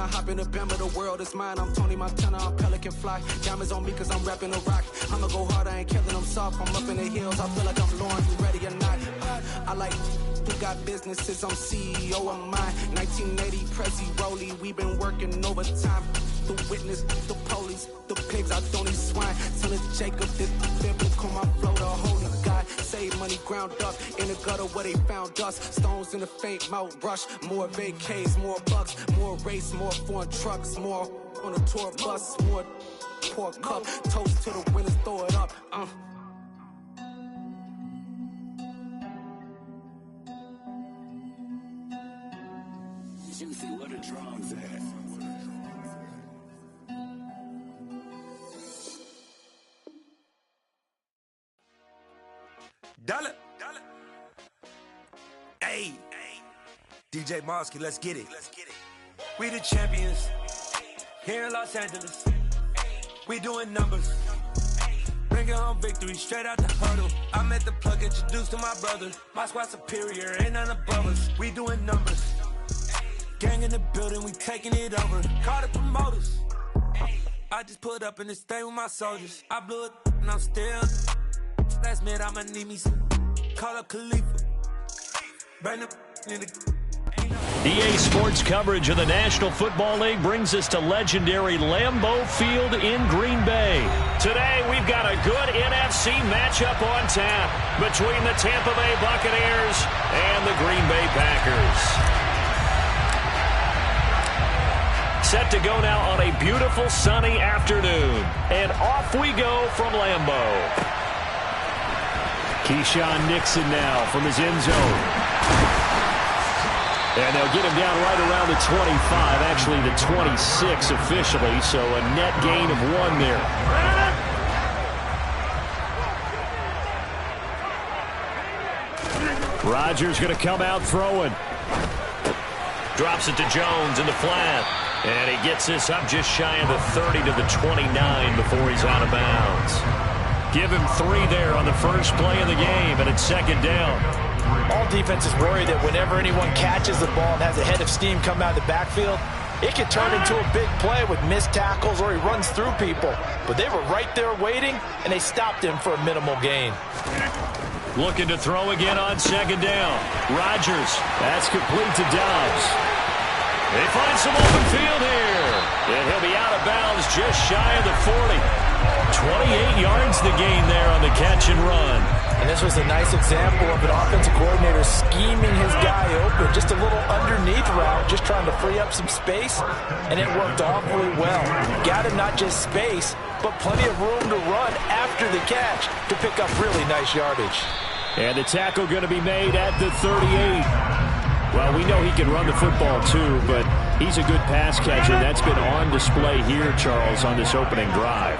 I hop in the Bama, the world is mine. I'm Tony Montana, I'm Pelican Fly. Diamonds on me cause I'm rapping a rock. I'ma go hard, I ain't killing them soft. I'm up in the hills, I feel like I'm Lauren, you ready or not? I like who got businesses, I'm CEO of mine. 1980 Prezi Rollie, we been working overtime. The witness, the police, the pigs, I don't eat swine. Tell it Jacob, this biblical, my flow, the holy God. Save money ground up in the gutter where they found us. Stones in the faint mouth rush. More vacays, more bucks, more race, more foreign trucks, more on a tour bus, more pork cup. Toast to the winners, throw it up. Juicy, what a drums at. Dollar. Hey. DJ Mosky, let's get it. We the champions here in Los Angeles. We doing numbers. Bringing home victory straight out the huddle. I met the plug, introduced to my brother. My squad superior, ain't none above us. We doing numbers. Gang in the building, we taking it over. Call the promoters. I just put up in this thing with my soldiers. I blew it and I'm still. Last minute, I'ma need me some. Call up Khalifa. Bring them in the. EA Sports coverage of the National Football League brings us to legendary Lambeau Field in Green Bay. Today, we've got a good NFC matchup on tap between the Tampa Bay Buccaneers and the Green Bay Packers. Set to go now on a beautiful sunny afternoon. And off we go from Lambeau. Keyshawn Nixon now from his end zone. And they'll get him down right around the 25, actually the 26 officially, so a net gain of 1 there. Rodgers going to come out throwing. Drops it to Jones in the flat. And he gets this up just shy of the 30 to the 29 before he's out of bounds. Give him 3 there on the first play of the game, and it's second down. All defenses worry that whenever anyone catches the ball and has a head of steam come out of the backfield, it can turn into a big play with missed tackles or he runs through people. But they were right there waiting, and they stopped him for a minimal gain. Looking to throw again on second down. Rodgers, that's complete to Dobbs. They find some open field here. And he'll be out of bounds just shy of the 40. 28 yards the gain there on the catch and run. And this was a nice example of an offensive coordinator scheming his guy open. Just a little underneath route, just trying to free up some space. And it worked awfully well. You got him not just space, but plenty of room to run after the catch to pick up really nice yardage. And the tackle going to be made at the 38. Well, we know he can run the football too, but he's a good pass catcher. That's been on display here, Charles, on this opening drive.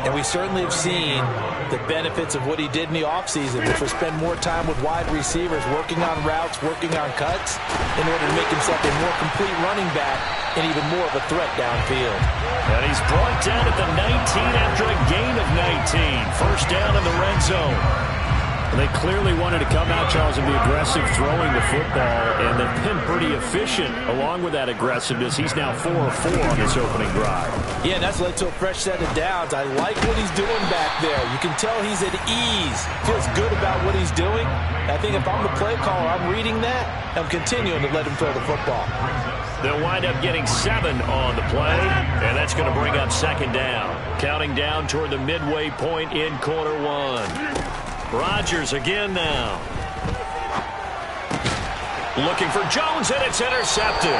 And we certainly have seen the benefits of what he did in the offseason, which was spend more time with wide receivers, working on routes, working on cuts, in order to make himself a more complete running back and even more of a threat downfield. And he's brought down at the 19 after a gain of 19. First down in the red zone. They clearly wanted to come out, Charles, and be aggressive throwing the football, and they've been pretty efficient along with that aggressiveness. He's now 4 of 4 on this opening drive. Yeah, and that's led to a fresh set of downs. I like what he's doing back there. You can tell he's at ease, feels good about what he's doing. I think if I'm the play caller, I'm reading that, and I'm continuing to let him throw the football. They'll wind up getting 7 on the play, and that's going to bring up second down. Counting down toward the midway point in quarter 1. Rodgers again now. Looking for Jones, and it's intercepted.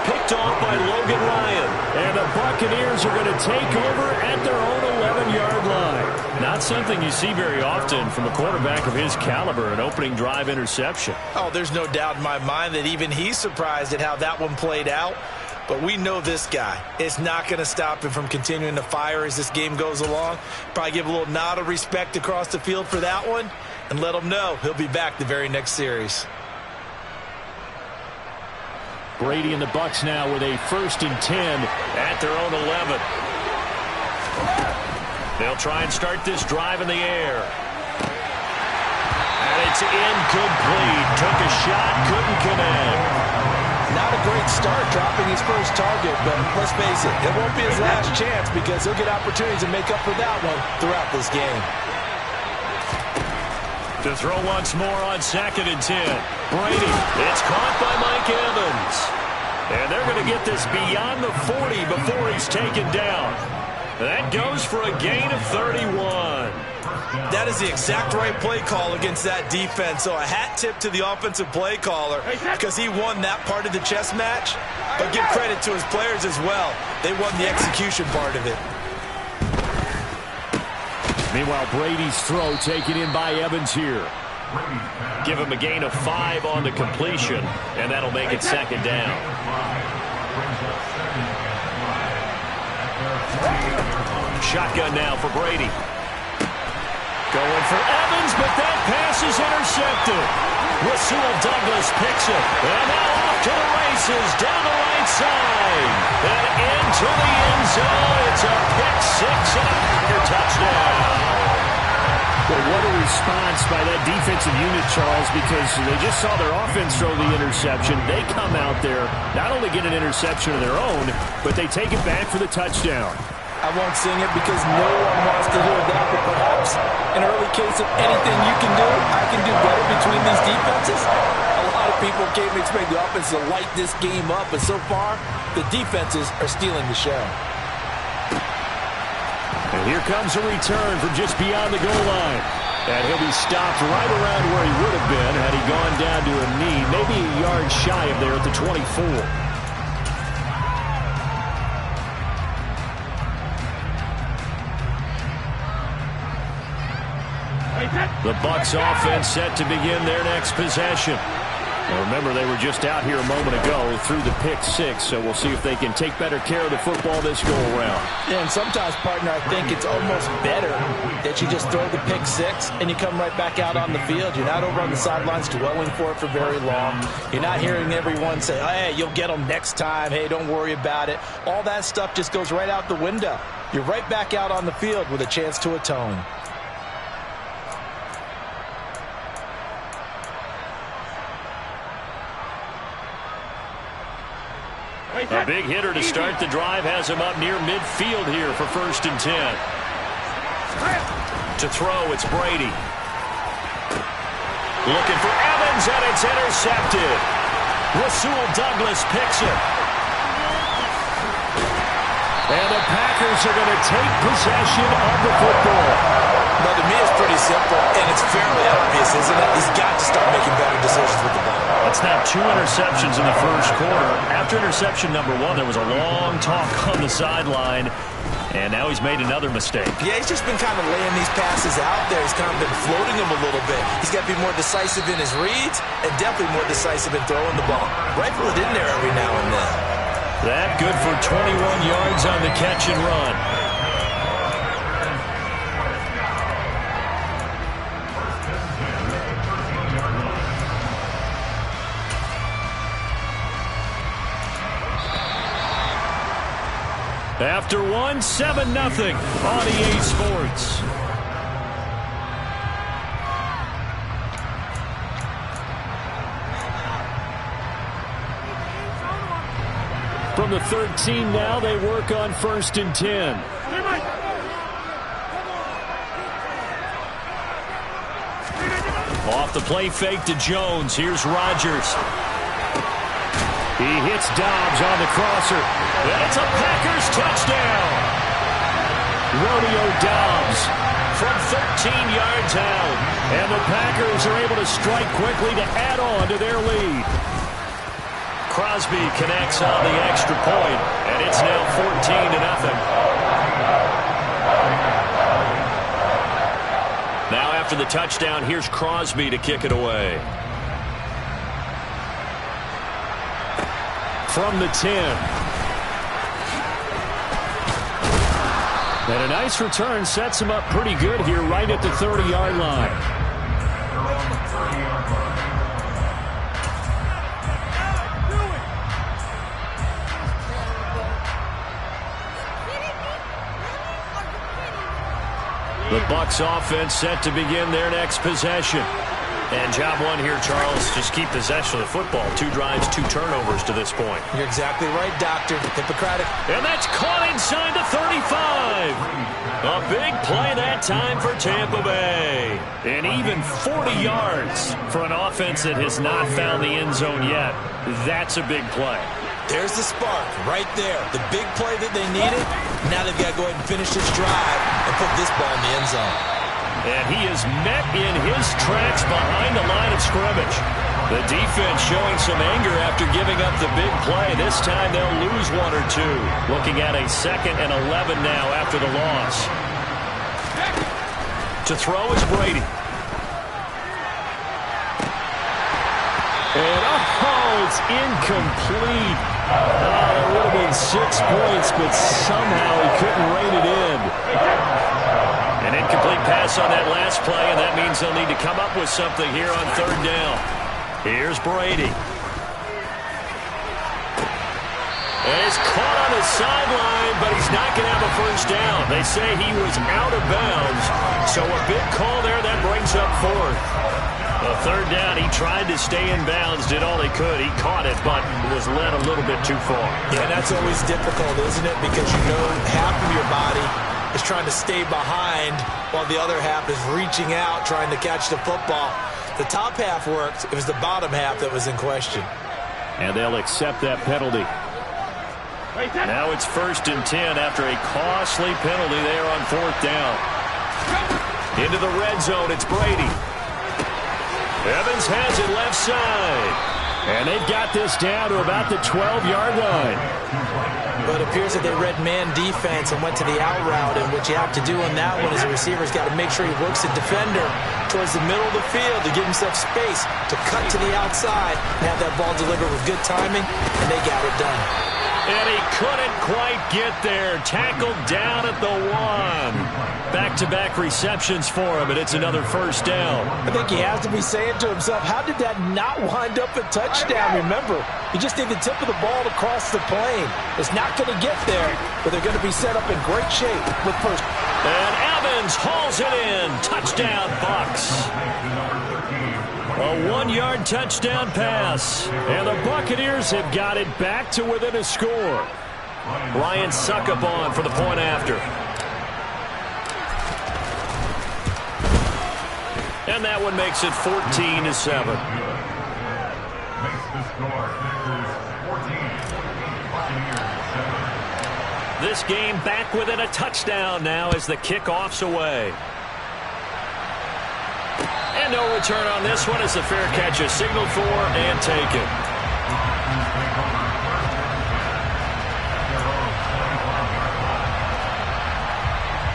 Picked off by Logan Ryan. And the Buccaneers are going to take over at their own 11-yard line. Not something you see very often from a quarterback of his caliber, an opening drive interception. Oh, there's no doubt in my mind that even he's surprised at how that one played out. But we know this guy. It's not going to stop him from continuing to fire as this game goes along. Probably give a little nod of respect across the field for that one and let him know he'll be back the very next series. Brady and the Bucs now with a 1st and 10 at their own 11. They'll try and start this drive in the air. And it's incomplete. Took a shot, couldn't connect. Not not a great start dropping his first target, but let's face it, it won't be his last chance because he'll get opportunities to make up for that one throughout this game. To throw once more on 2nd and 10. Brady. It's caught by Mike Evans. And they're going to get this beyond the 40 before he's taken down. That goes for a gain of 31. That is the exact right play call against that defense. So a hat tip to the offensive play caller because he won that part of the chess match. But give credit to his players as well. They won the execution part of it. Meanwhile, Brady's throw taken in by Evans here. Give him a gain of 5 on the completion, and that'll make it 2nd down. Shotgun now for Brady. Going for Evans, but that pass is intercepted. Rasul Douglas picks it, and now off to the races, down the right side, and into the end zone. It's a pick 6 and a Packer touchdown. Well, what a response by that defensive unit, Charles, because they just saw their offense throw the interception. They come out there, not only get an interception of their own, but they take it back for the touchdown. I won't sing it because no one wants to hear that, but perhaps an early case of anything you can do, I can do better between these defenses. A lot of people came to expect the offense to light this game up, but so far, the defenses are stealing the show. And here comes a return from just beyond the goal line. And he'll be stopped right around where he would have been had he gone down to a knee, maybe a yard shy of there at the 24. The Bucs offense set to begin their next possession. Now remember, they were just out here a moment ago through the pick 6, so we'll see if they can take better care of the football this go-around. Yeah, and sometimes, partner, I think it's almost better that you just throw the pick 6 and you come right back out on the field. You're not over on the sidelines dwelling for it for very long. You're not hearing everyone say, hey, you'll get them next time. Hey, don't worry about it. All that stuff just goes right out the window. You're right back out on the field with a chance to atone. A big hitter to start the drive has him up near midfield here for 1st and 10. To throw, it's Brady. Looking for Evans, and it's intercepted. Rasul Douglas picks it. And the Packers are going to take possession of the football. Now, to me, it's pretty simple, and it's fairly obvious, isn't it? He's got to start making better decisions with the ball. That's now 2 interceptions in the first quarter. After interception number 1, there was a long talk on the sideline, and now he's made another mistake. Yeah, he's just been kind of laying these passes out there. He's kind of been floating them a little bit. He's got to be more decisive in his reads and definitely more decisive in throwing the ball. Rifle it in there every now and then. That good for 21 yards on the catch and run. After 1, 7-0 on EA Sports. From the 13 now, they work on 1st and 10. Off the play fake to Jones. Here's Rodgers. He hits Dobbs on the crosser. And it's a Packers touchdown. Rodeo Dobbs from 13 yards out. And the Packers are able to strike quickly to add on to their lead. Crosby connects on the extra point, and it's now 14-0. Now after the touchdown, here's Crosby to kick it away. From the 10. And a nice return sets him up pretty good here right at the 30-yard line. The Bucs offense set to begin their next possession. And job one here, Charles, just keep possession of the football. 2 drives, 2 turnovers to this point. You're exactly right, Doctor. Hippocratic. And that's caught inside the 35. A big play that time for Tampa Bay. And even 40 yards for an offense that has not found the end zone yet. That's a big play. There's the spark right there. The big play that they needed. Now they've got to go ahead and finish this drive and put this ball in the end zone. And he is met in his tracks behind the line of scrimmage. The defense showing some anger after giving up the big play. This time they'll lose 1 or 2. Looking at a 2nd and 11 now after the loss. To throw is Brady. And it's incomplete. There would have been 6 points, but somehow he couldn't rein it in. An incomplete pass on that last play, and that means they'll need to come up with something here on 3rd down. Here's Brady. And he's caught on the sideline, but he's not going to have a first down. They say he was out of bounds, so a big call there that brings up 4th. A 3rd down, he tried to stay in bounds, did all he could. He caught it, but was led a little bit too far. Yeah, that's always difficult, isn't it? Because you know half of your body is trying to stay behind while the other half is reaching out, trying to catch the football. The top half worked. It was the bottom half that was in question. And they'll accept that penalty. Now it's 1st and 10 after a costly penalty there on 4th down. Into the red zone, it's Brady. Evans has it left side. And they've got this down to about the 12-yard line. But it appears that they read man defense and went to the out route. And what you have to do on that one is the receiver's got to make sure he works the defender towards the middle of the field to give himself space to cut to the outside and have that ball delivered with good timing, and they got it done. And he couldn't quite get there. Tackled down at the 1. Back-to-back receptions for him, and it's another 1st down. I think he has to be saying to himself, how did that not wind up a touchdown? Remember, you just need the tip of the ball to cross the plane. It's not going to get there, but they're going to be set up in great shape with 1st. And Evans hauls it in. Touchdown, Bucs. A 1-yard touchdown pass. And the Buccaneers have got it back to within a score. Ryan Suckup on for the point after. And that one makes it 14-7. This game back within a touchdown now as the kickoff's away. And no return on this one as the fair catch is signaled for and taken.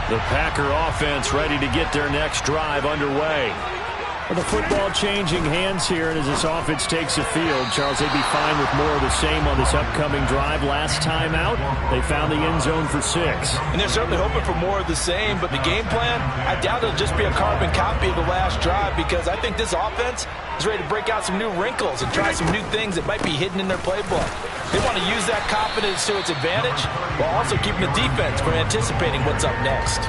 The Packer offense ready to get their next drive underway. Well, the football changing hands here, and as this offense takes the field, Charles, they'd be fine with more of the same on this upcoming drive. Last time out, they found the end zone for 6. And they're certainly hoping for more of the same, but the game plan, I doubt it'll just be a carbon copy of the last drive, because I think this offense is ready to break out some new wrinkles and try some new things that might be hidden in their playbook. They want to use that confidence to its advantage while also keeping the defense from anticipating what's up next.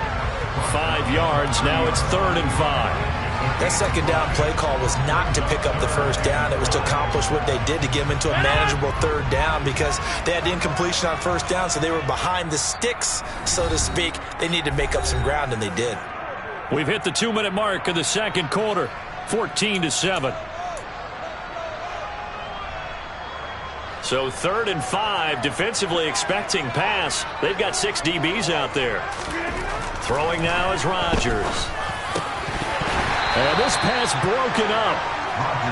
5 yards, now it's 3rd and 5. That 2nd down play call was not to pick up the 1st down. It was to accomplish what they did to get them into a manageable 3rd down, because they had incompletion on 1st down, so they were behind the sticks, so to speak. They needed to make up some ground, and they did. We've hit the 2-minute mark of the 2nd quarter, 14-7. So 3rd and 5, defensively expecting pass. They've got 6 DBs out there. Throwing now is Rodgers. And this pass broken up.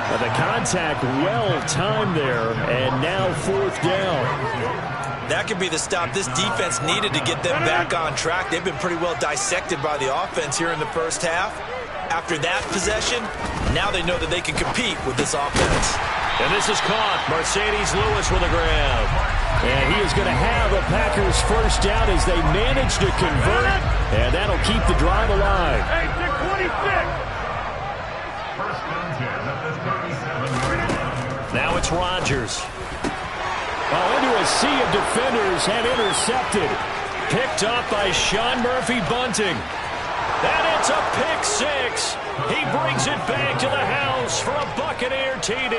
But the contact well-timed there, and now 4th down. That could be the stop this defense needed to get them back on track. They've been pretty well dissected by the offense here in the 1st half. After that possession, now they know that they can compete with this offense. And this is caught. Mercedes Lewis with a grab. And he is going to have a Packers 1st down as they manage to convert. And that'll keep the drive alive. Hey, 626. Now it's Rodgers. Into a sea of defenders and intercepted. Picked up by Sean Murphy-Bunting. And it's a pick six. He brings it back to the house for a Buccaneer TD.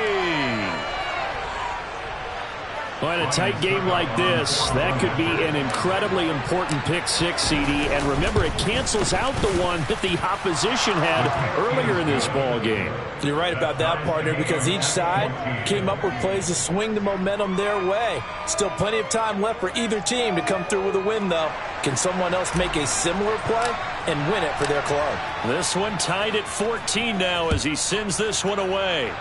Well, in a tight game like this, that could be an incredibly important pick six, CD. And remember, it cancels out the one that the opposition had earlier in this ball game. You're right about that, partner, because each side came up with plays to swing the momentum their way. Still plenty of time left for either team to come through with a win, though. Can someone else make a similar play and win it for their club? This one tied at 14 now as he sends this one away.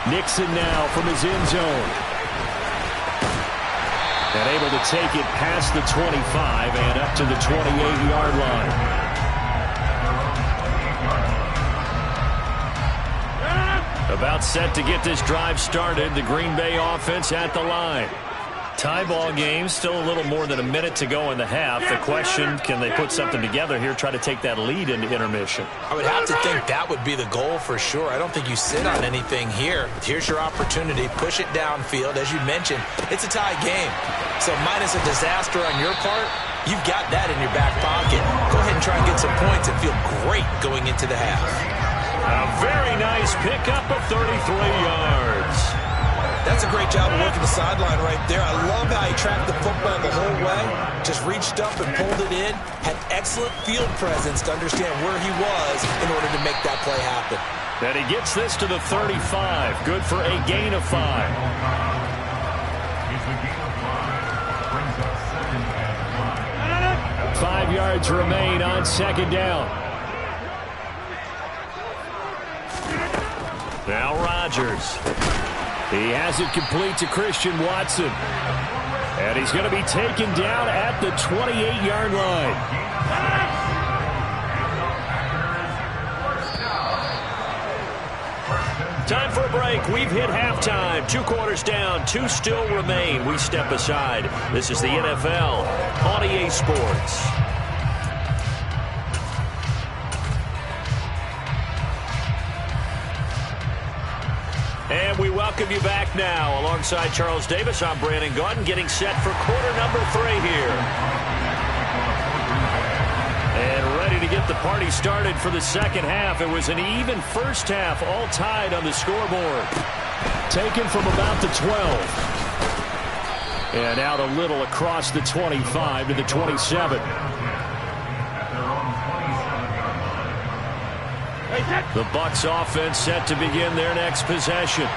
Nixon now from his end zone. And able to take it past the 25 and up to the 28-yard line. About set to get this drive started. The Green Bay offense at the line. Tie ball game, still a little more than a minute to go in the half. The question, can they put something together here, try to take that lead into intermission? I would have to think that would be the goal for sure. I don't think you sit on anything here. Here's your opportunity. Push it downfield. As you mentioned, it's a tie game. So minus a disaster on your part, you've got that in your back pocket. Go ahead and try and get some points and feel great going into the half. A very nice pickup of 33 yards. That's a great job of working the sideline right there. I love how he tracked the football the whole way. Just reached up and pulled it in. Had excellent field presence to understand where he was in order to make that play happen. And he gets this to the 35. Good for a gain of 5. 5 yards remain on second down. Now Rodgers. He has it complete to Christian Watson. And he's going to be taken down at the 28-yard line. Time for a break. We've hit halftime. 2 quarters down. 2 still remain. We step aside. This is the NFL on EA Sports. And we welcome you back now. Alongside Charles Davis, I'm Brandon Gaudin, getting set for quarter number 3 here. And ready to get the party started for the second half. It was an even first half, all tied on the scoreboard. Taken from about the 12. And out a little across the 25 to the 27. The Bucs offense set to begin their next possession.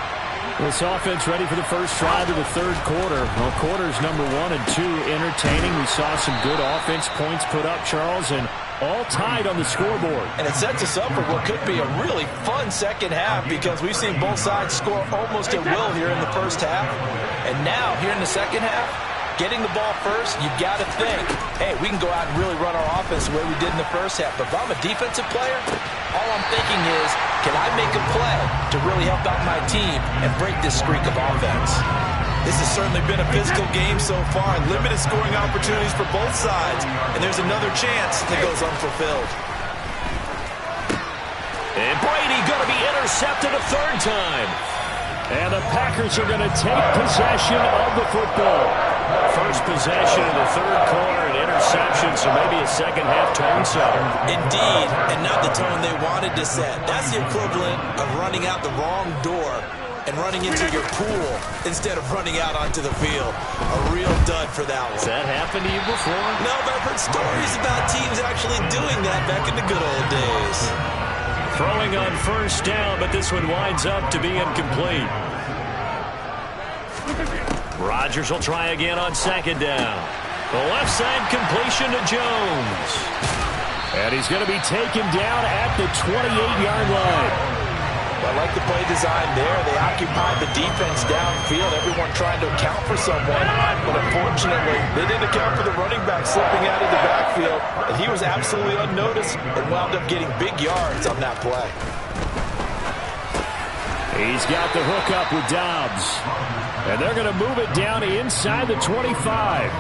This offense ready for the first drive of the third quarter. Well, quarters number 1 and 2 entertaining. We saw some good offense points put up, Charles, and all tied on the scoreboard. And it sets us up for what could be a really fun second half because we've seen both sides score almost at will here in the first half. And now, here in the second half, getting the ball first, you've got to think, hey, we can go out and really run our offense the way we did in the first half. But if I'm a defensive player, all I'm thinking is, can I make a play to really help out my team and break this streak of offense? This has certainly been a physical game so far. Limited scoring opportunities for both sides. And there's another chance that goes unfulfilled. And Brady going to be intercepted a third time. And the Packers are going to take possession of the football. First possession of the third quarter, an interception, so maybe a second half tone setter. Indeed, and not the tone they wanted to set. That's the equivalent of running out the wrong door and running into your pool instead of running out onto the field. A real dud for that one. Has that happened to you before? No, but I've heard stories about teams actually doing that back in the good old days. Throwing on first down, but this one winds up to be incomplete. Rodgers will try again on second down. The left side completion to Jones. And he's going to be taken down at the 28-yard line. I like the play design there. They occupied the defense downfield, everyone trying to account for someone. But unfortunately, they didn't account for the running back slipping out of the backfield. And he was absolutely unnoticed and wound up getting big yards on that play. He's got the hook up with Dobbs. And they're going to move it down inside the 25.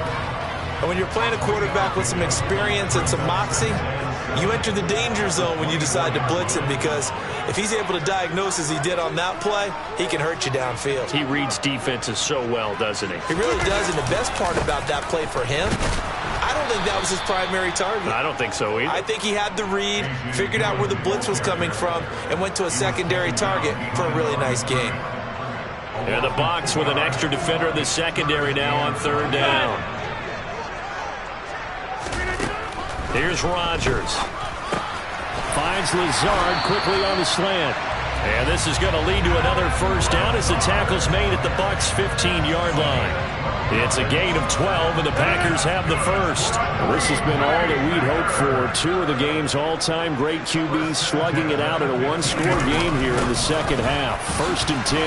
And when you're playing a quarterback with some experience and some moxie, you enter the danger zone when you decide to blitz him, because if he's able to diagnose as he did on that play, he can hurt you downfield. He reads defenses so well, doesn't he? He really does, and the best part about that play for him, I I don't think that was his primary target. I don't think so either. I think he had the read, figured out where the blitz was coming from, and went to a secondary target for a really nice game. And the Bucs with an extra defender in the secondary now on third down. Here's Rodgers. Finds Lazard quickly on the slant. And this is going to lead to another first down as the tackle's made at the Bucs' 15-yard line. It's a gain of 12, and the Packers have the first. This has been all that we'd hoped for. Two of the game's all-time great QBs slugging it out in a one-score game here in the second half. 1st and 10.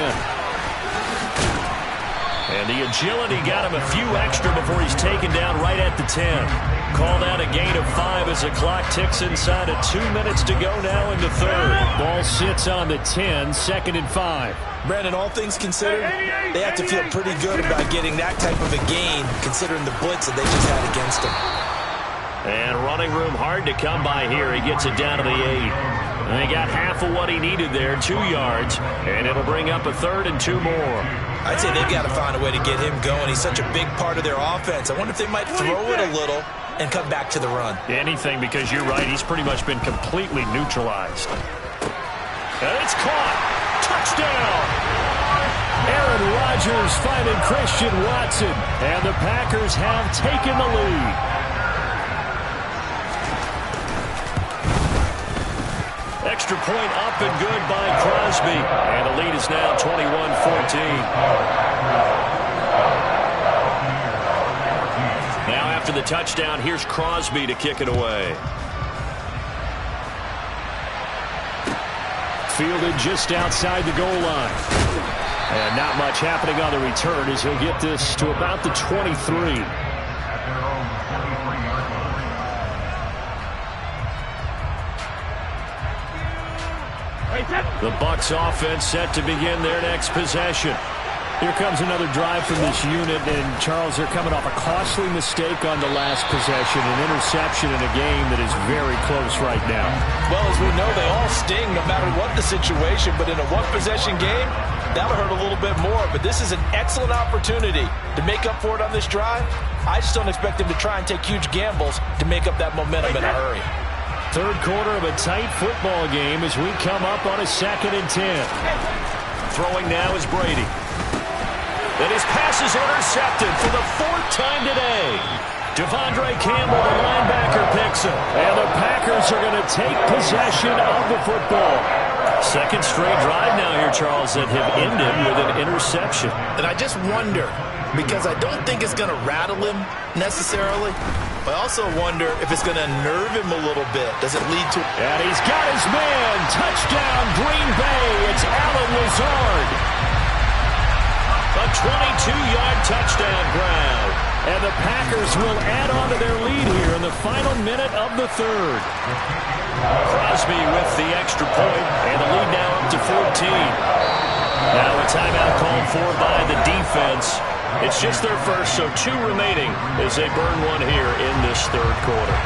And the agility got him a few extra before he's taken down right at the 10. Called out a gain of 5 as the clock ticks inside of 2 minutes to go now in the third. Ball sits on the 10, 2nd and 5. Brandon, all things considered, they have to feel pretty good about getting that type of a gain, considering the blitz that they just had against them. And running room hard to come by here. He gets it down to the 8. And they got half of what he needed there, 2 yards. And it'll bring up a 3rd and 2 more. I'd say they've got to find a way to get him going. He's such a big part of their offense. I wonder if they might throw it a little and come back to the run. Anything, because you're right. He's pretty much been completely neutralized. And it's caught. Touchdown. Aaron Rodgers finding Christian Watson. And the Packers have taken the lead. Extra point up and good by Crosby. And the lead is now 21-14. Now after the touchdown, here's Crosby to kick it away. Fielded just outside the goal line. And not much happening on the return as he'll get this to about the 23. The Bucs offense set to begin their next possession. Here comes another drive from this unit, and Charles, they're coming off a costly mistake on the last possession, an interception in a game that is very close right now. Well, as we know, they all sting no matter what the situation, but in a one-possession game, that'll hurt a little bit more. But this is an excellent opportunity to make up for it on this drive. I just don't expect them to try and take huge gambles to make up that momentum in a hurry. Third quarter of a tight football game as we come up on a 2nd and 10. Throwing now is Brady. And his pass is intercepted for the 4th time today. Devondre Campbell, the linebacker, picks him. And the Packers are going to take possession of the football. Second straight drive now here, Charles, that have ended with an interception. And I just wonder, because I don't think it's going to rattle him necessarily, but I also wonder if it's going to nerve him a little bit. Does it lead to... And he's got his man. Touchdown, Green Bay. It's Allen Lazard. A 22-yard touchdown grab. And the Packers will add on to their lead here in the final minute of the third. Crosby with the extra point, and the lead now up to 14. Now a timeout called for by the defense. It's just their first, so 2 remaining as they burn one here in this third quarter.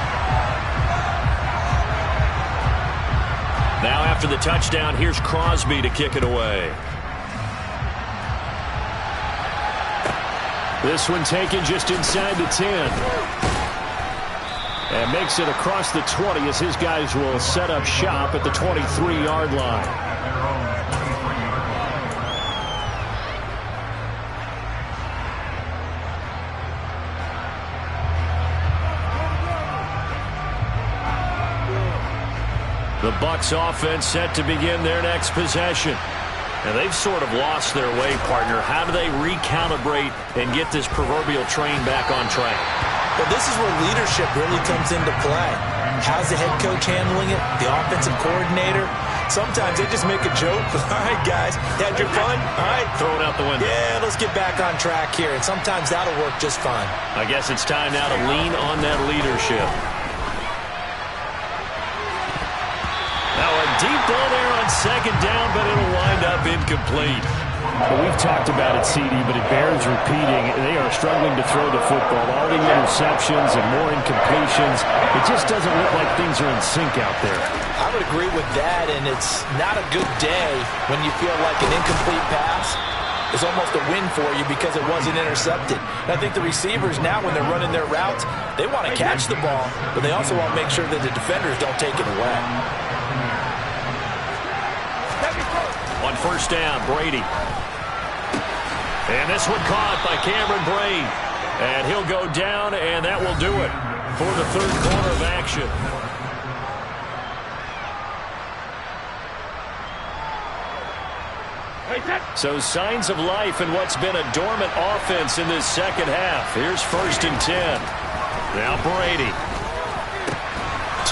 Now after the touchdown, here's Crosby to kick it away. This one taken just inside the 10. And makes it across the 20 as his guys will set up shop at the 23-yard line. The Bucs offense set to begin their next possession. And they've sort of lost their way, partner. How do they recalibrate and get this proverbial train back on track? Well, this is where leadership really comes into play. How's the head coach handling it? The offensive coordinator? Sometimes they just make a joke. All right, guys, had your fun? All right. Throw it out the window. Yeah, let's get back on track here. And sometimes that'll work just fine. I guess it's time now to lean on that leadership. Now a deep ball there on 2nd down, but it'll wind up incomplete. Well, we've talked about it, CD, but it bears repeating. They are struggling to throw the football. All the interceptions and more incompletions. It just doesn't look like things are in sync out there. I would agree with that, and it's not a good day when you feel like an incomplete pass is almost a win for you because it wasn't intercepted. And I think the receivers now, when they're running their routes, they want to catch the ball, but they also want to make sure that the defenders don't take it away. On first down, Brady. And this one caught by Cameron Brate. And he'll go down, and that will do it for the third quarter of action. So signs of life in what's been a dormant offense in this second half. Here's 1st and 10. Now Brady.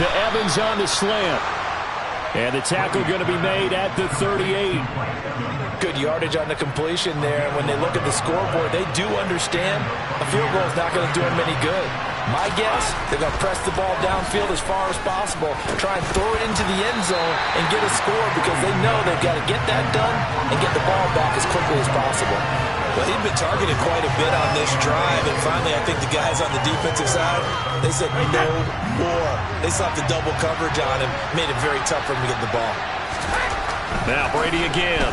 To Evans on the slant. And the tackle going to be made at the 38. Good yardage on the completion there. And when they look at the scoreboard, they do understand a field goal is not going to do them any good. My guess, they're going to press the ball downfield as far as possible, try and throw it into the end zone and get a score because they know they've got to get that done and get the ball back as quickly as possible. Well, he'd been targeted quite a bit on this drive, and finally I think the guys on the defensive side, they said no more. They slapped the double coverage on him, made it very tough for him to get the ball. Now Brady again.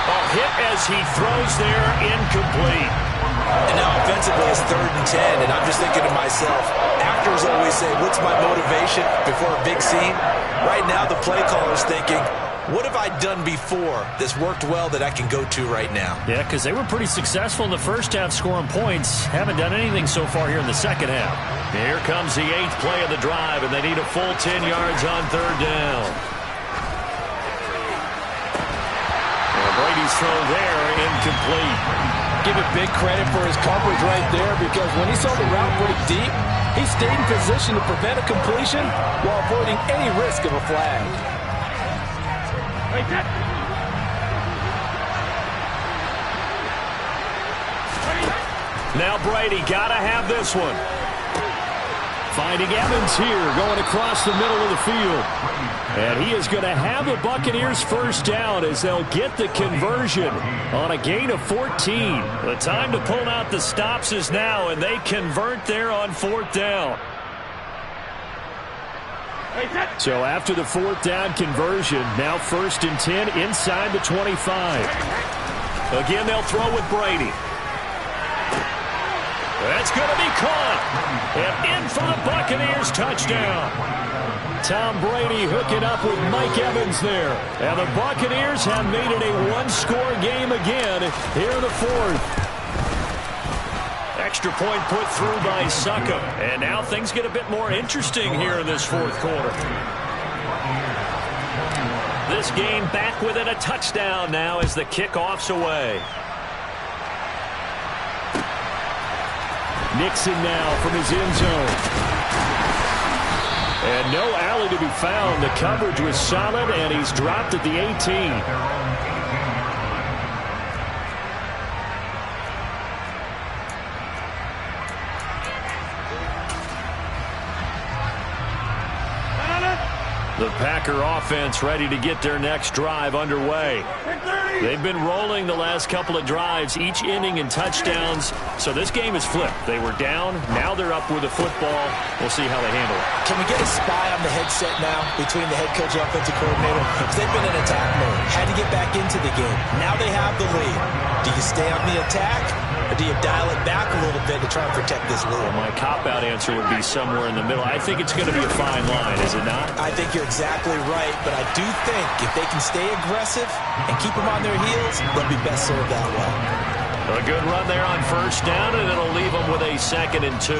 Oh, hit as he throws there, incomplete. And now offensively it's 3rd and 10, and I'm just thinking to myself, actors always say, what's my motivation before a big scene? Right now the play caller's thinking, what have I done before that's worked well that I can go to right now? Yeah, because they were pretty successful in the first half scoring points. Haven't done anything so far here in the second half. Here comes the 8th play of the drive, and they need a full 10 yards on 3rd down. And Brady's throw there, incomplete. Give it big credit for his coverage right there because when he saw the route break deep, he stayed in position to prevent a completion while avoiding any risk of a flag. Now Brady got to have this one. Finding Evans here, going across the middle of the field. And he is going to have the Buccaneers first down as they'll get the conversion on a gain of 14. The time to pull out the stops is now, and they convert there on 4th down. So after the 4th down conversion, now 1st and 10 inside the 25. Again, they'll throw with Brady. That's going to be caught. And in for the Buccaneers touchdown. Tom Brady hooking up with Mike Evans there. And the Buccaneers have made it a one-score game again here in the 4th. Extra point put through by Succop. And now things get a bit more interesting here in this 4th quarter. This game back within a touchdown now as the kickoff's away. Nixon now from his end zone. And no alley to be found. The coverage was solid, and he's dropped at the 18. The Packer offense ready to get their next drive underway. They've been rolling the last couple of drives, each inning in touchdowns. So this game is flipped. They were down. Now they're up with the football. We'll see how they handle it. Can we get a spy on the headset now between the head coach and offensive coordinator? Because they've been in attack mode. Had to get back into the game. Now they have the lead. Do you stay on the attack, or do you dial it back a little bit to try and protect this lead? Well, my cop-out answer would be somewhere in the middle. I think it's going to be a fine line, is it not? I think you're exactly right, but I do think if they can stay aggressive and keep them on their heels, they'll be best served that way. A good run there on first down, and it'll leave them with a 2nd and 2.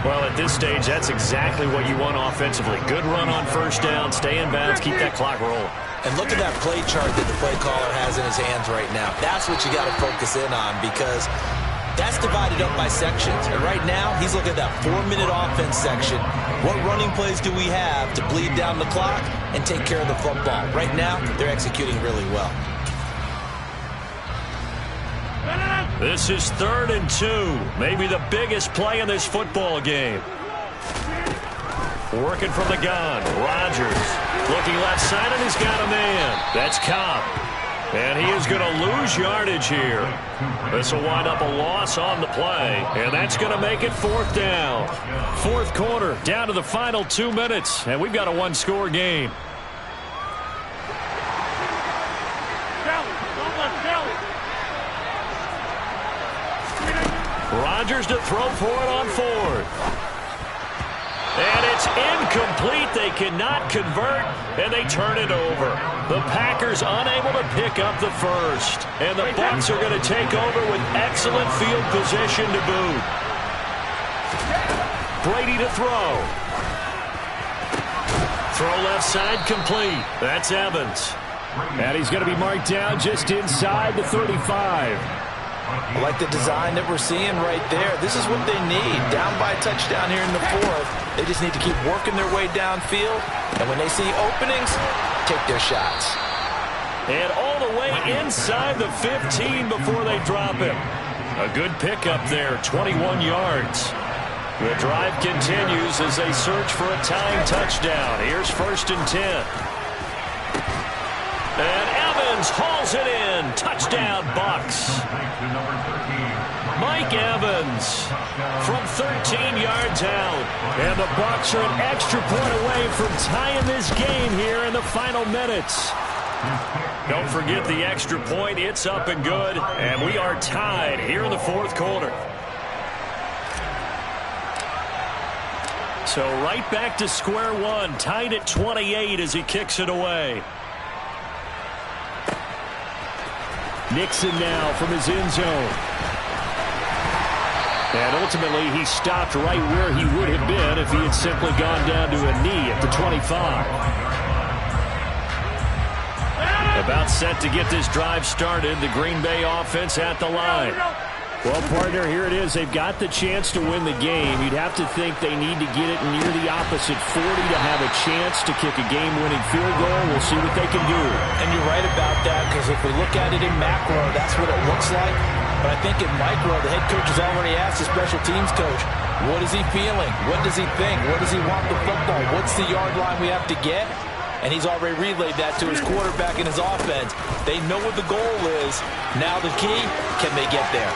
Well, at this stage, that's exactly what you want offensively. Good run on first down, stay in bounds, keep that clock rolling. And look at that play chart that the play caller has in his hands right now. That's what you got to focus in on because that's divided up by sections. And right now, he's looking at that 4-minute offense section. What running plays do we have to bleed down the clock and take care of the football? Right now, they're executing really well. This is 3rd and 2. Maybe the biggest play in this football game. Working from the gun. Rodgers looking left side, and he's got a man. That's Cobb. And he is going to lose yardage here. This will wind up a loss on the play. And that's going to make it 4th down. 4th quarter, down to the final 2 minutes. And we've got a one-score game. Rodgers to throw for it on fourth. And it's incomplete. They cannot convert, and they turn it over. The Packers unable to pick up the first. And the Bucs are going to take over with excellent field position to boot. Brady to throw. Throw left side complete. That's Evans. And he's going to be marked down just inside the 35. I like the design that we're seeing right there. This is what they need. Down by a touchdown here in the fourth. They just need to keep working their way downfield. And when they see openings, take their shots. And all the way inside the 15 before they drop him. A good pickup there, 21 yards. The drive continues as they search for a tying touchdown. Here's 1st and 10. And Evans hauls it in. Touchdown, Bucs. Mike Evans from 13 yards out. And the Bucs are an extra point away from tying this game here in the final minutes. Don't forget the extra point. It's up and good. And we are tied here in the fourth quarter. So right back to square one. Tied at 28 as he kicks it away. Nixon now from his end zone. And ultimately, he stopped right where he would have been if he had simply gone down to a knee at the 25. About set to get this drive started, the Green Bay offense at the line. Well, partner, here it is. They've got the chance to win the game. You'd have to think they need to get it near the opposite 40 to have a chance to kick a game-winning field goal. We'll see what they can do. And you're right about that, because if we look at it in macro, that's what it looks like. But I think in micro, the head coach has already asked the special teams coach, what is he feeling? What does he think? Where does he want the football? What's the yard line we have to get? And he's already relayed that to his quarterback and his offense. They know what the goal is. Now the key, can they get there?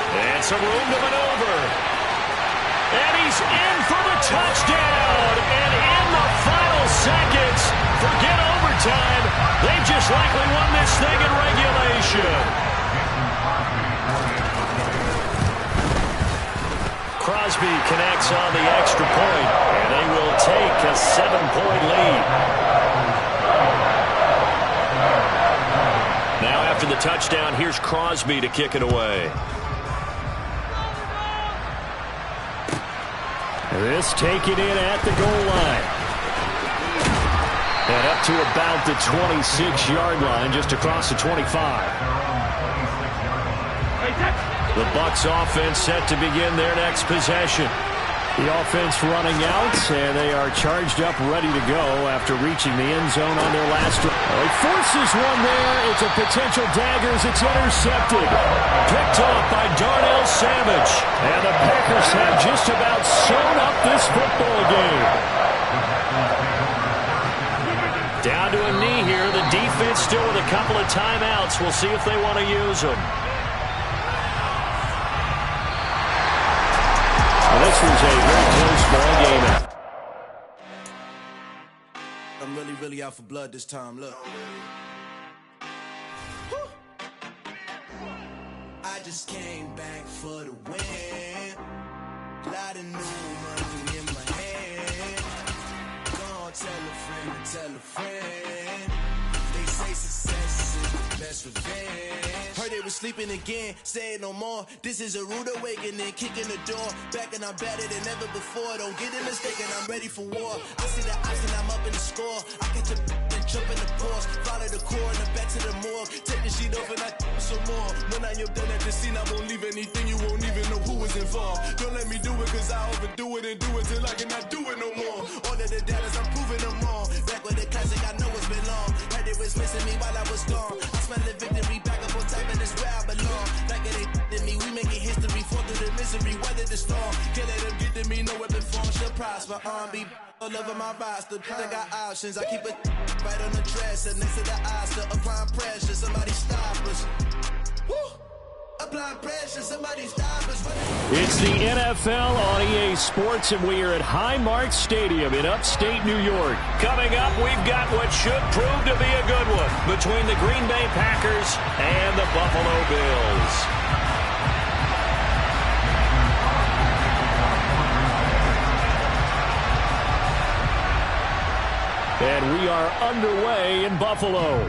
And some room to maneuver. And he's in for the touchdown. And in the final seconds, forget overtime. They just likely won this thing in regulation. Crosby connects on the extra point, and they will take a 7-point lead. Now after the touchdown, here's Crosby to kick it away. This taken in at the goal line. And up to about the 26-yard line, just across the 25. The Bucs offense set to begin their next possession. The offense running out, and they are charged up, ready to go after reaching the end zone on their last drive. He forces one there. It's a potential dagger as it's intercepted. Picked off by Darnell Savage. And the Packers have just about sewn up this football game. Down to a knee here. The defense still with a couple of timeouts. We'll see if they want to use them. Well, this was a very close ball game. I'm really out for blood this time. Look. I just came back for the win. Lot of new money in my hand. Gonna tell a friend. They say success is the best revenge. Heard they was sleeping again, say it no more. This is a rude awakening, kicking the door. Back and I'm better than ever before. Don't get it mistaken, I'm ready for war. I see the option, I'm up in the score. I catch a and jump in the course. Follow the core and the back to the morgue. Take the sheet off and I some more. When I am done at the scene, I won't leave anything. You won't even know who is involved. Don't let me do it, cause I overdo it and do it till I cannot do it no more. All of the datas, I'm proving them wrong. Back with the classic, I know it's been long. Heard it was missing me while I was gone. I smell the victory back up on top, and it's where I belong. Like it ain't to me, we making history. Fall through the misery, weather the storm. Can't let them get to me, no weapon form shall prosper. Be all over my roster, I got options. I keep it right on the dresser, next to the Oscar. Applying pressure, somebody stop us. Woo! Applying pressure, somebody stop us. It's the NFL on EA Sports, and we are at Highmark Stadium in upstate New York. Coming up, we've got what should prove to be a good one between the Green Bay Packers and the Buffalo Bills. And we are underway in Buffalo.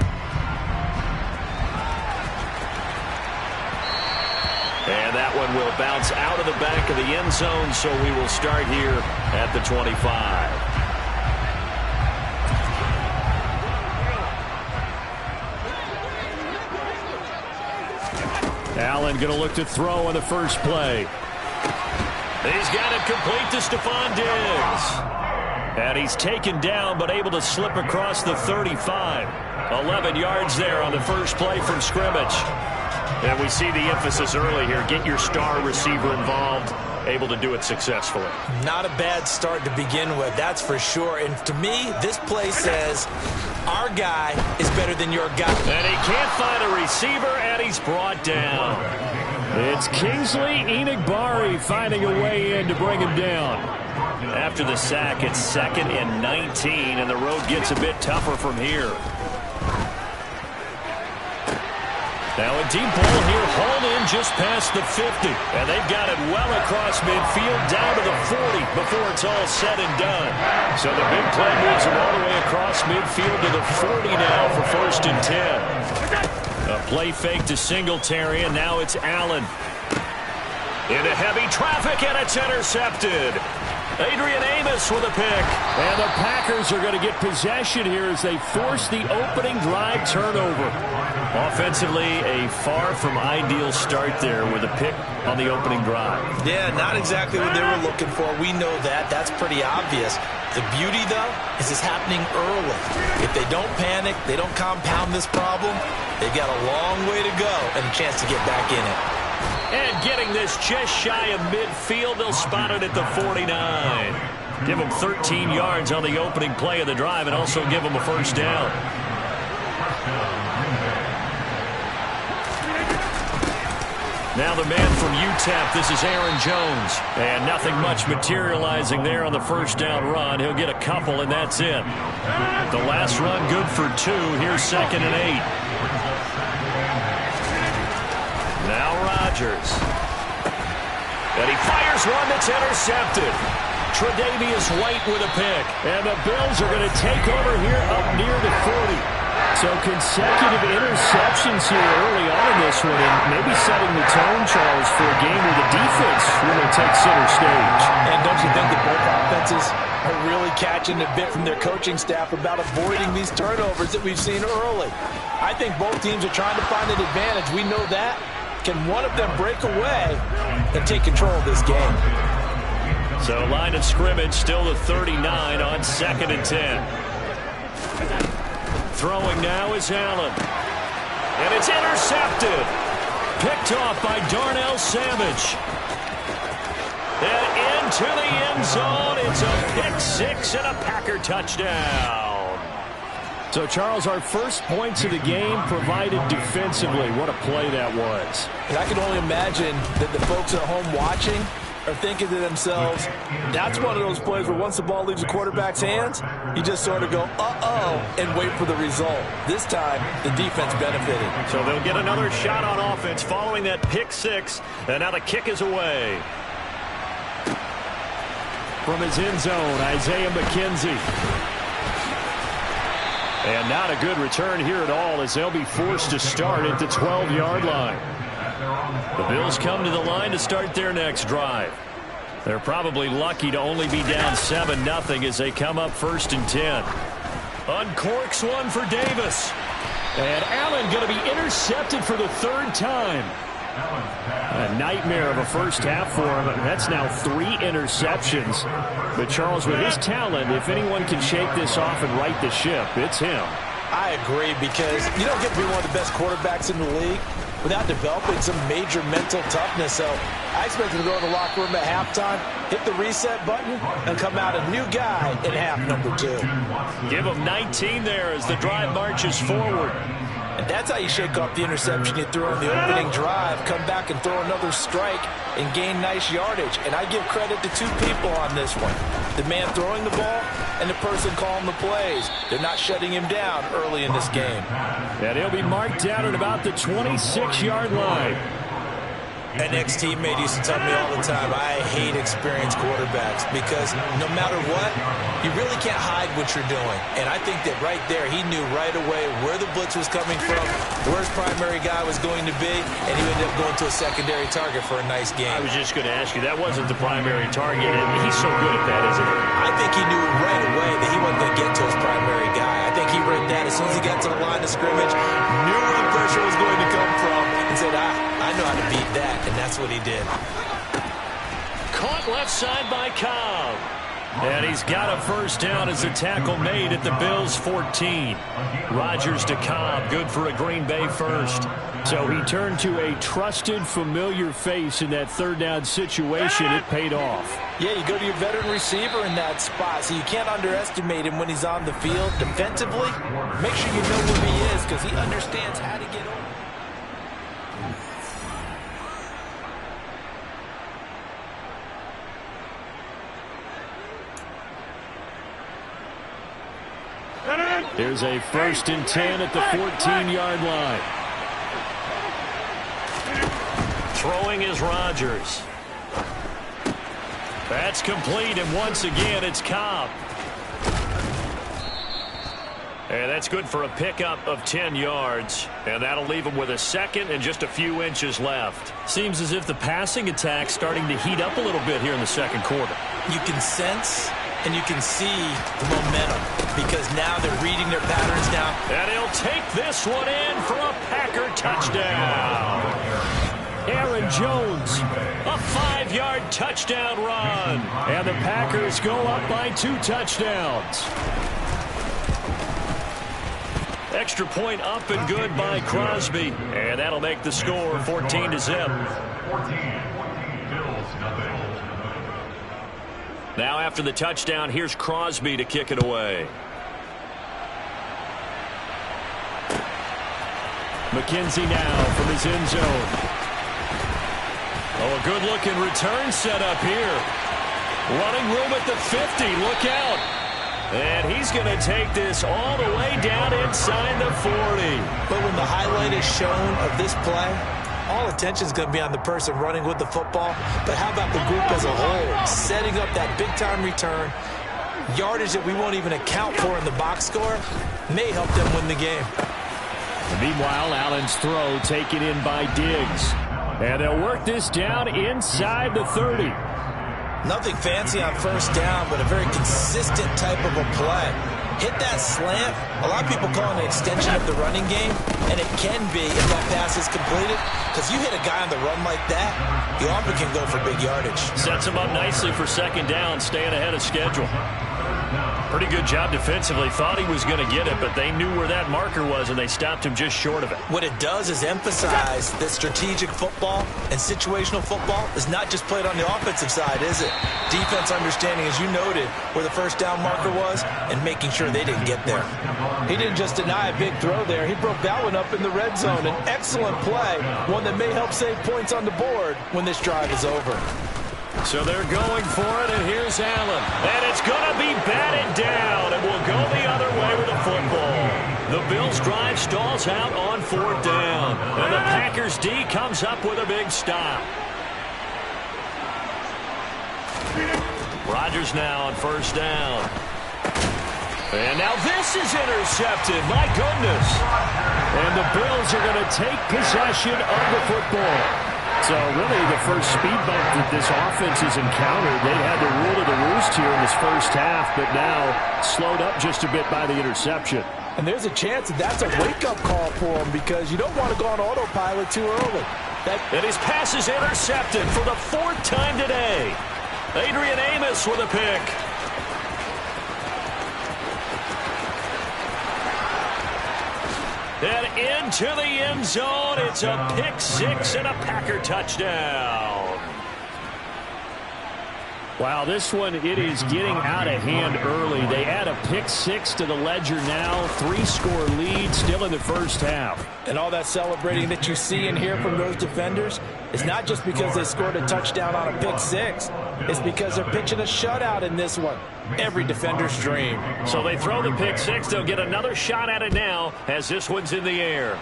And that one will bounce out of the back of the end zone, so we will start here at the 25. Allen going to look to throw on the first play. He's got it complete to Stephon Diggs. And he's taken down, but able to slip across the 35. 11 yards there on the first play from scrimmage. And we see the emphasis early here. Get your star receiver involved. Able to do it successfully. Not a bad start to begin with, that's for sure. And to me, this play says our guy is better than your guy. And he can't find a receiver, and he's brought down. It's Kingsley Enagbare finding a way in to bring him down. After the sack, it's 2nd and 19, and the road gets a bit tougher from here. Now a deep ball here, hauled in just past the 50. And they've got it well across midfield, down to the 40 before it's all said and done. So the big play moves him all the way across midfield to the 40 now for 1st and 10. A play fake to Singletary, and now it's Allen. Into heavy traffic, and it's intercepted. Adrian Amos with a pick. And the Packers are going to get possession here as they force the opening drive turnover. Offensively, a far from ideal start there with a pick on the opening drive. Yeah, not exactly what they were looking for. We know that. That's pretty obvious. The beauty, though, is it's happening early. If they don't panic, they don't compound this problem, they've got a long way to go and a chance to get back in it. And getting this just shy of midfield, they'll spot it at the 49. Give them 13 yards on the opening play of the drive and also give them a first down. Now the man from UTEP, this is Aaron Jones. And nothing much materializing there on the first down run. He'll get a couple, and that's it. The last run good for 2. Here's 2nd and 8. Now Rodgers. And he fires one that's intercepted. Tre'Davious White with a pick. And the Bills are going to take over here up near the 40. So consecutive interceptions here early on in this one, and maybe setting the tone, Charles, for a game where the defense really takes center stage. And don't you think that both offenses are really catching a bit from their coaching staff about avoiding these turnovers that we've seen early? I think both teams are trying to find an advantage. We know that. Can one of them break away and take control of this game? So line of scrimmage still the 39 on 2nd and 10. Throwing now is Allen. And it's intercepted. Picked off by Darnell Savage. And into the end zone. It's a pick 6 and a Packer touchdown. So, Charles, our first points of the game provided defensively. What a play that was. And I can only imagine that the folks at home watching are thinking to themselves, that's one of those plays where once the ball leaves the quarterback's hands, you just sort of go, uh-oh, and wait for the result. This time, the defense benefited. So they'll get another shot on offense following that pick 6, and now the kick is away. From his end zone, Isaiah McKenzie. And not a good return here at all as they'll be forced to start at the 12-yard line. The Bills come to the line to start their next drive. They're probably lucky to only be down 7-0 as they come up 1st and 10. Uncorks one for Davis. And Allen going to be intercepted for the 3rd time. A nightmare of a first half for him. That's now 3 interceptions. But Charles, with his talent, if anyone can shake this off and right the ship, it's him. I agree, because you don't get to be one of the best quarterbacks in the league without developing some major mental toughness. So I expect him to go in the locker room at halftime, hit the reset button, and come out a new guy in half number 2. Give him 19 there as the drive marches forward. And that's how you shake off the interception you threw on the opening drive, come back and throw another strike and gain nice yardage. And I give credit to 2 people on this one. The man throwing the ball and the person calling the plays. They're not shutting him down early in this game. And he'll be marked down at about the 26-yard line. An ex-teammate used to tell me all the time, I hate experienced quarterbacks because no matter what, you really can't hide what you're doing. And I think that right there, he knew right away where the blitz was coming from, where his primary guy was going to be, and he ended up going to a secondary target for a nice game. I was just going to ask you, that wasn't the primary target, and he's so good at that, isn't he? I think he knew right away that he wasn't going to get to his primary guy. I think he read that as soon as he got to the line of scrimmage, knew where the pressure was going to come from, and said, I know how to beat that, and that's what he did. Caught left side by Cobb. And he's got a first down as the tackle made at the Bills' 14. Rodgers to Cobb, good for a Green Bay first. So he turned to a trusted, familiar face in that third down situation. It paid off. Yeah, you go to your veteran receiver in that spot, so you can't underestimate him when he's on the field defensively. Make sure you know where he is because he understands how to get over. There's a 1st and 10 at the 14-yard line. Throwing is Rodgers. That's complete, and once again, it's Cobb. And that's good for a pickup of 10 yards. And that'll leave him with a second and just a few inches left. Seems as if the passing attack's starting to heat up a little bit here in the second quarter. You can sense and you can see the momentum because now they're reading their patterns now. And he'll take this one in for a Packer touchdown. Aaron Jones, a 5-yard touchdown run. And the Packers go up by 2 touchdowns. Extra point up and good by Crosby. And that'll make the score 14-0. Now after the touchdown, here's Crosby to kick it away. McKenzie now from his end zone. Oh, a good-looking return set up here. Running room at the 50. Look out. And he's going to take this all the way down inside the 40. But when the highlight is shown of this play, all attention is going to be on the person running with the football. But how about the group as a whole? Setting up that big-time return, yardage that we won't even account for in the box score, may help them win the game. Meanwhile, Allen's throw taken in by Diggs. And they'll work this down inside the 30. Nothing fancy on first down, but a very consistent type of a play. Hit that slant. A lot of people call it an extension of the running game, and it can be if that pass is completed, because you hit a guy on the run like that, you often can go for big yardage. Sets him up nicely for second down, staying ahead of schedule. Pretty good job defensively. Thought he was going to get it, but they knew where that marker was, and they stopped him just short of it. What it does is emphasize that strategic football and situational football is not just played on the offensive side, is it? Defense understanding, as you noted, where the first down marker was and making sure they didn't get there. He didn't just deny a big throw there. He broke that one up in the red zone. An excellent play, one that may help save points on the board when this drive is over. So they're going for it, and here's Allen. And it's going to be batted down, and we'll go the other way with the football. The Bills' drive stalls out on 4th down. And the Packers' D comes up with a big stop. Rodgers now on first down. And now this is intercepted. My goodness. And the Bills are going to take possession of the football. So really the first speed bump that this offense has encountered, they had the rule of the roost here in this first half, but now slowed up just a bit by the interception. And there's a chance that that's a wake-up call for him because you don't want to go on autopilot too early. And his pass is intercepted for the 4th time today. Adrian Amos with a pick. And into the end zone, it's a pick-6 and a Packer touchdown. Wow, this one, it is getting out of hand early. They add a pick-6 to the ledger now. 3-score lead still in the first half. And all that celebrating that you see and hear from those defenders is not just because they scored a touchdown on a pick-6. It's because they're pitching a shutout in this one. Every defender's dream. So they throw the pick-6. They'll get another shot at it now as this one's in the air.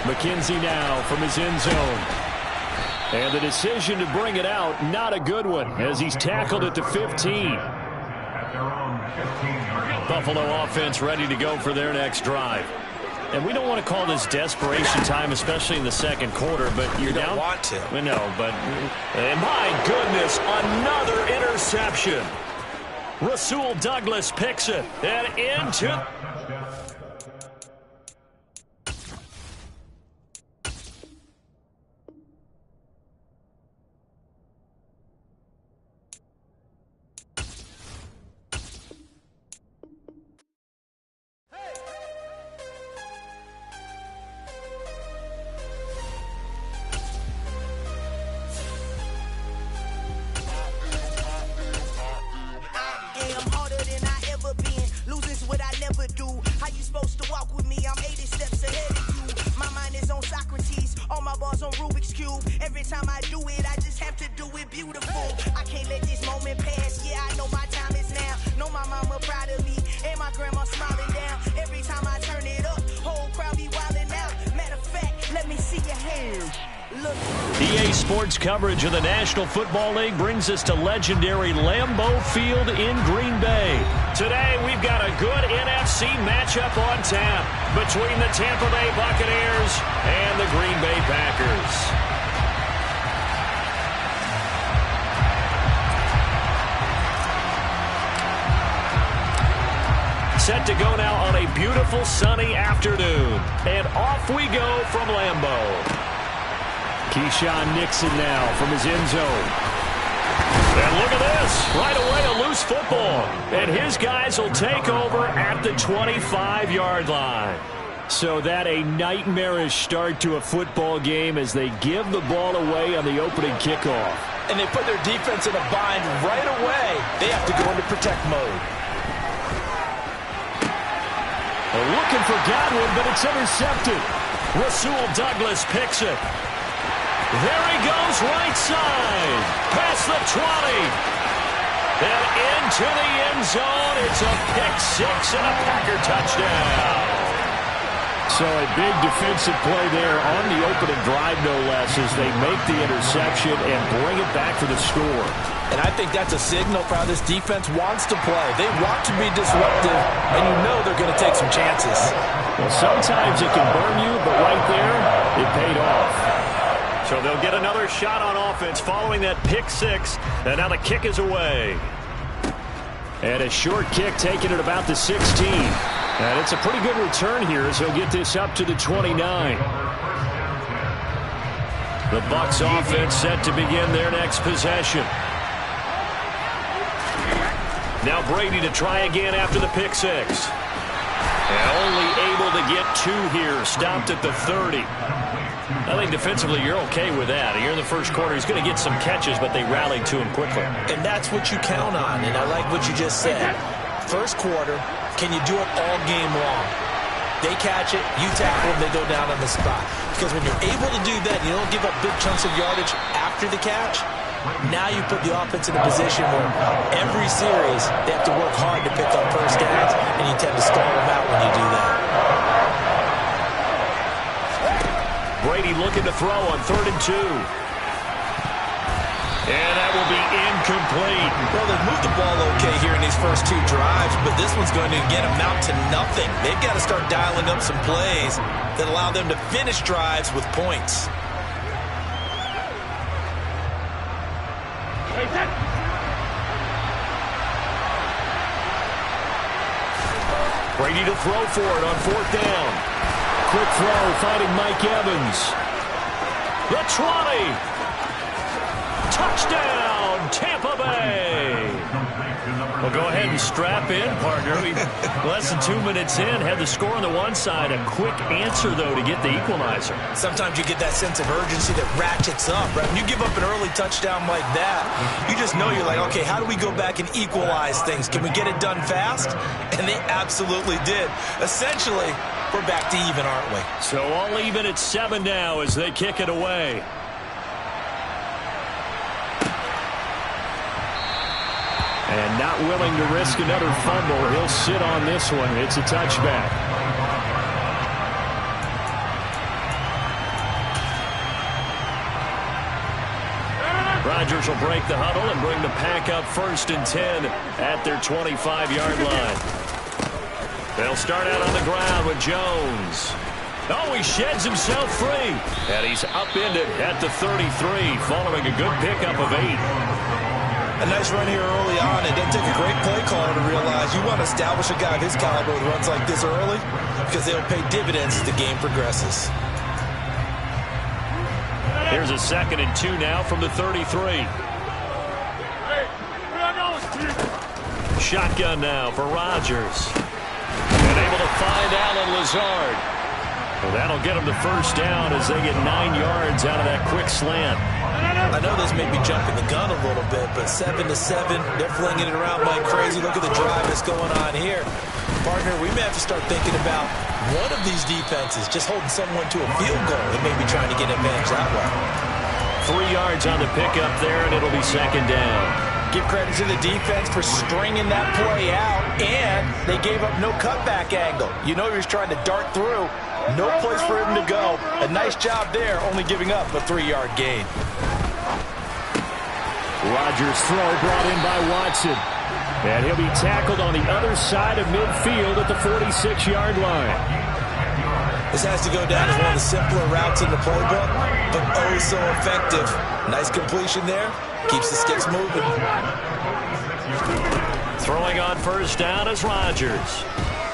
McKenzie now from his end zone. And the decision to bring it out, not a good one, as he's tackled at the 15. Buffalo offense ready to go for their next drive. And we don't want to call this desperation time, especially in the second quarter, but you're down. You don't want to. We know, but and my goodness, another interception. Rasul Douglas picks it and into. EA Sports coverage of the National Football League brings us to legendary Lambeau Field in Green Bay. Today, we've got a good NFC matchup on tap between the Tampa Bay Buccaneers and the Green Bay Packers. Set to go now on a beautiful sunny afternoon. And off we go from Lambeau. Keyshawn Nixon now from his end zone. And look at this. Right away, a loose football. And his guys will take over at the 25-yard line. So that a nightmarish start to a football game as they give the ball away on the opening kickoff. And they put their defense in a bind right away. They have to go into protect mode. They're looking for Godwin, but it's intercepted. Rasul Douglas picks it. There he goes, right side, past the 20, and into the end zone. It's a pick-6 and a Packer touchdown. So a big defensive play there on the opening drive, no less, as they make the interception and bring it back for the score. And I think that's a signal for how this defense wants to play. They want to be disruptive, and you know they're going to take some chances. Well, sometimes it can burn you, but right there, it paid off. So they'll get another shot on offense following that pick-6, and now the kick is away. And a short kick taken at about the 16. And it's a pretty good return here as he'll get this up to the 29. The Bucs offense set to begin their next possession. Now Brady to try again after the pick-6. And only able to get 2 here, stopped at the 30. I think defensively you're okay with that. Here in the first quarter, he's going to get some catches, but they rallied to him quickly. And that's what you count on, and I like what you just said. First quarter, can you do it all game long? They catch it, you tackle them, they go down on the spot. Because when you're able to do that, you don't give up big chunks of yardage after the catch, now you put the offense in a position where every series they have to work hard to pick up first downs, and you tend to stall them out when you do that. Brady looking to throw on 3rd and 2. And that will be incomplete. Well, they've moved the ball okay here in these first 2 drives, but this one's going to again amount to nothing. They've got to start dialing up some plays that allow them to finish drives with points. Brady to throw for it on 4th down. Quick throw, finding Mike Evans. The 20. Touchdown, Tampa Bay. Well, go ahead and strap in, partner. Less than 2 minutes in, had the score on the one side. A quick answer, though, to get the equalizer. Sometimes you get that sense of urgency that ratchets up, right? When you give up an early touchdown like that, you just know you're like, okay, how do we go back and equalize things? Can we get it done fast? And they absolutely did. Essentially, we're back to even, aren't we? So all even at 7 now as they kick it away. And not willing to risk another fumble. He'll sit on this one. It's a touchback. Rodgers will break the huddle and bring the pack up 1st and 10 at their 25-yard line. They'll start out on the ground with Jones. Oh, he sheds himself free. And he's upended at the 33 following a good pickup of 8. A nice run here early on. It doesn't take a great play caller to realize you want to establish a guy of his caliber with runs like this early because they'll pay dividends as the game progresses. Here's a 2nd and 2 now from the 33. Shotgun now for Rodgers. And able to find Allen Lazard. Well, that'll get them the 1st down as they get 9 yards out of that quick slant. I know this may be jumping the gun a little bit, but 7-7, they're flinging it around like crazy. Look at the drive that's going on here. Partner, we may have to start thinking about one of these defenses just holding someone to a field goal and maybe trying to get an advantage that way. 3 yards on the pickup there, and it'll be 2nd down. Give credit to the defense for stringing that play out, and they gave up no cutback angle. You know he was trying to dart through. No place for him to go. A nice job there, only giving up a 3-yard gain. Rodgers' throw brought in by Watson. And he'll be tackled on the other side of midfield at the 46-yard line. This has to go down as one of the simpler routes in the playbook, but oh so effective. Nice completion there. Keeps the sticks moving. Throwing on 1st down is Rodgers.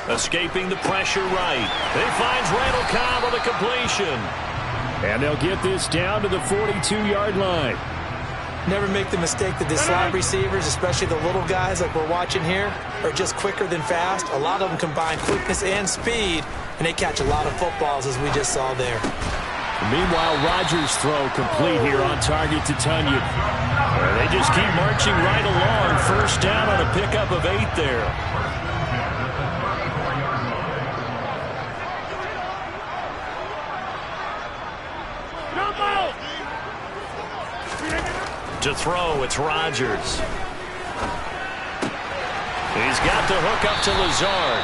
Escaping the pressure right. He finds Randall Cobb on the completion. And they'll get this down to the 42-yard line. Never make the mistake that the slot receivers, especially the little guys like we're watching here, are just quicker than fast. A lot of them combine quickness and speed, and they catch a lot of footballs, as we just saw there. Meanwhile, Rodgers' throw complete here on target to Tunyon. They just keep marching right along. 1st down on a pickup of 8 there. To throw, it's Rodgers. He's got the hook up to Lazard.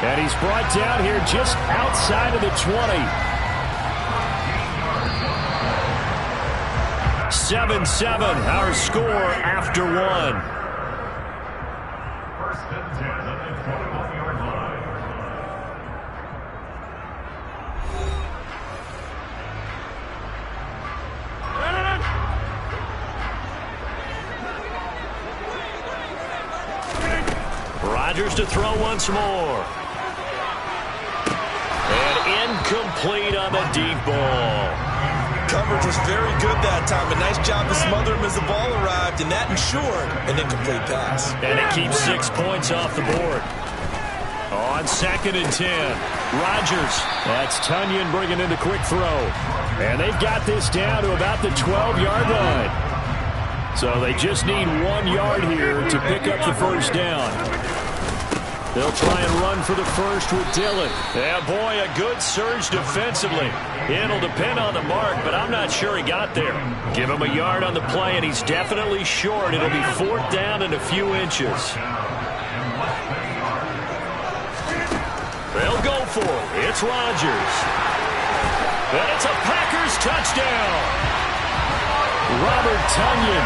And he's brought down here just outside of the 20. 7-7, our score after 1. Rodgers to throw once more. And incomplete on the deep ball. Coverage was very good that time. A nice job to smother him as the ball arrived, and that ensured an incomplete pass. And it keeps 6 points off the board. On 2nd and 10, Rodgers. That's Tunyon bringing in the quick throw. And they've got this down to about the 12-yard line. So they just need 1 yard here to pick up the 1st down. They'll try and run for the 1st with Dillon. Yeah, boy, a good surge defensively. It'll depend on the mark, but I'm not sure he got there. Give him a yard on the play, and he's definitely short. It'll be 4th down and a few inches. They'll go for it. It's Rodgers. And it's a Packers touchdown. Robert Tunyon,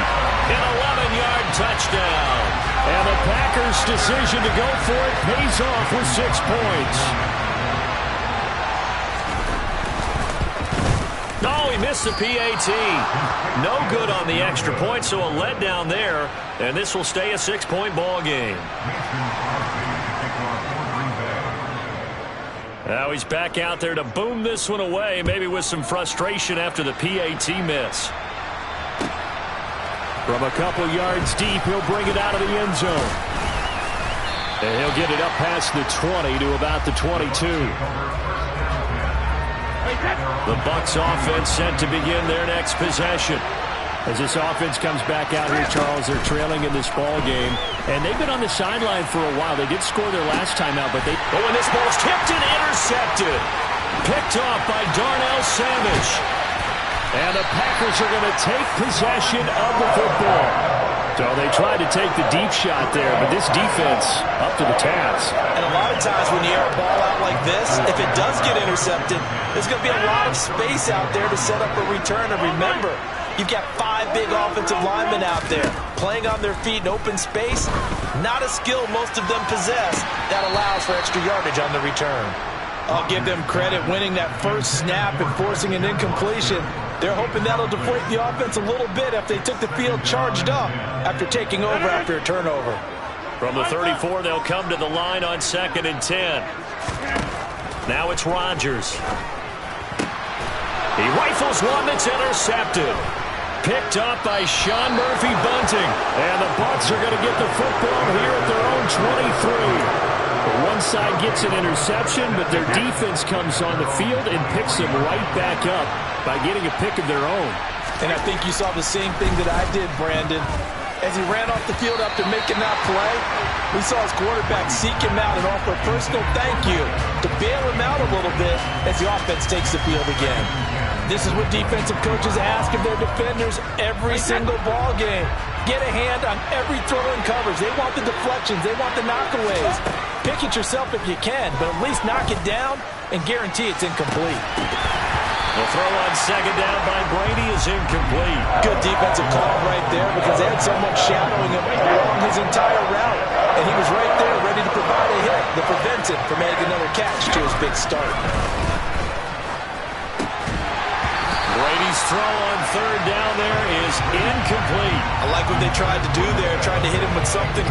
an 11-yard touchdown. And the Packers' decision to go for it pays off with 6 points. No, he missed the PAT. No good on the extra point, so a letdown there. And this will stay a 6-point ball game. Now he's back out there to boom this one away, maybe with some frustration after the PAT miss. From a couple yards deep, he'll bring it out of the end zone. And he'll get it up past the 20 to about the 22. The Bucs offense set to begin their next possession. As this offense comes back out here, Charles, they're trailing in this ball game. And they've been on the sideline for a while. They did score their last time out, but and this ball's tipped and intercepted. Picked off by Darnell Savage. And the Packers are going to take possession of the football. So they tried to take the deep shot there, but this defense up to the task. And a lot of times when you air a ball out like this, if it does get intercepted, there's going to be a lot of space out there to set up a return. And remember, You've got 5 big offensive linemen out there playing on their feet in open space. Not a skill most of them possess. That allows for extra yardage on the return. I'll give them credit winning that first snap and forcing an incompletion. They're hoping that'll deflate the offense a little bit if they took the field charged up after taking over after a turnover. From the 34, they'll come to the line on 2nd and 10. Now it's Rodgers. He rifles one that's intercepted. Picked up by Sean Murphy Bunting. And the Bucs are going to get the football here at their own 23. One side gets an interception, but their defense comes on the field and picks them right back up by getting a pick of their own. And I think you saw the same thing that I did, Brandon. As he ran off the field after making that play, we saw his quarterback seek him out and offer a personal thank you to bail him out a little bit as the offense takes the field again. This is what defensive coaches ask of their defenders every single ball game. Get a hand on every throw in coverage. They want the deflections. They want the knockaways. Pick it yourself if you can, but at least knock it down and guarantee it's incomplete. The throw on 2nd down by Brady is incomplete. Good defensive call right there because they had someone shadowing him along his entire route. And he was right there ready to provide a hit that prevents him from adding another catch to his big start. Brady's throw on 3rd down there is incomplete. I like what they tried to do there, tried to hit him with something